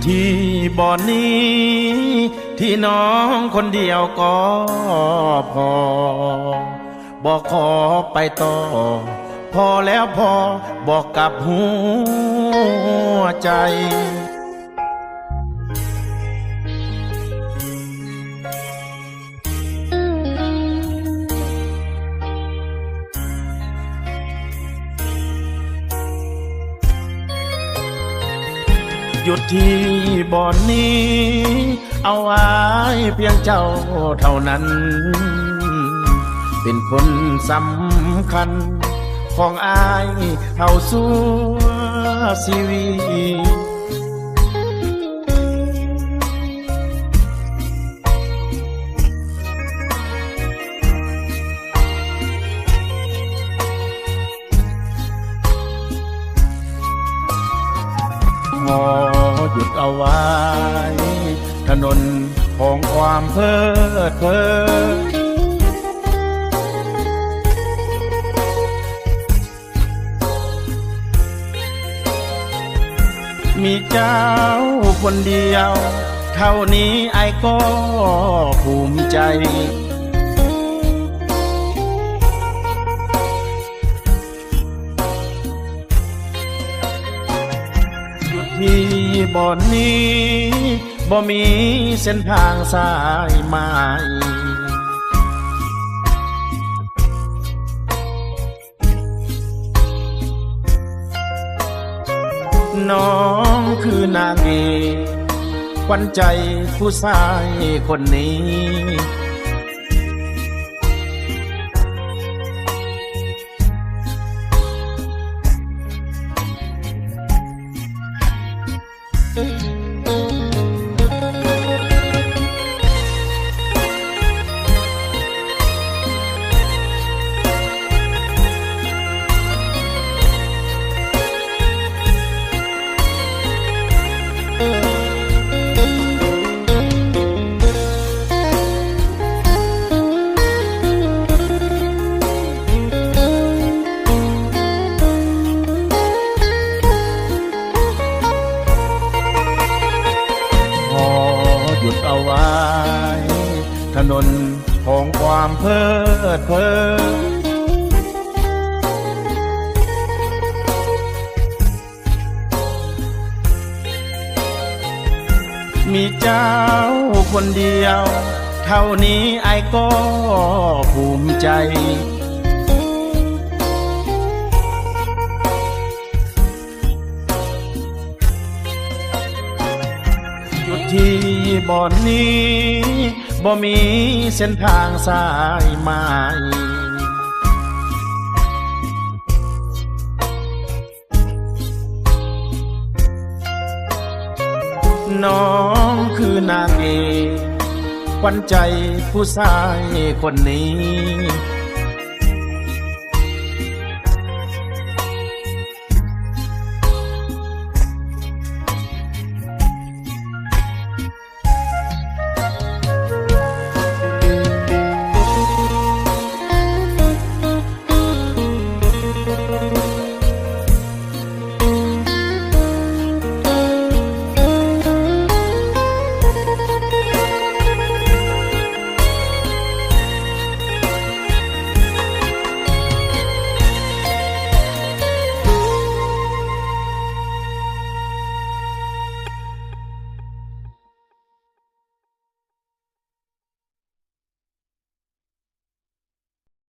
ที่บ่อนนี้ที่น้องคนเดียวก็พอบอกขอไปต่อพอแล้วพอบอกกับหัวใจหยุดที่บ่อนนี้เอาไว้เพียงเจ้าเท่านั้นเป็นคนสำคัญของอายเท่าสู้ชีวิตขอหยุดเอาไว้ถนนของความเพลิดเพลินมีเจ้าคนเดียวเท่านี้ไอ้ก็ภูมิใจที่บ่อนนี้บ่มีเส้นทางสายใหม่น้องคือนางเอกขวัญใจผู้ชายคนนี้หยุดเอาไว้ถนนของความเพลิดเพลินมีเจ้าคนเดียวเท่านี้ไอ้ก็ภูมิใจที่บ่อนนี้บ่มีเส้นทางสายใหม่น้องคือนางเอกขวัญใจผู้ชายคนนี้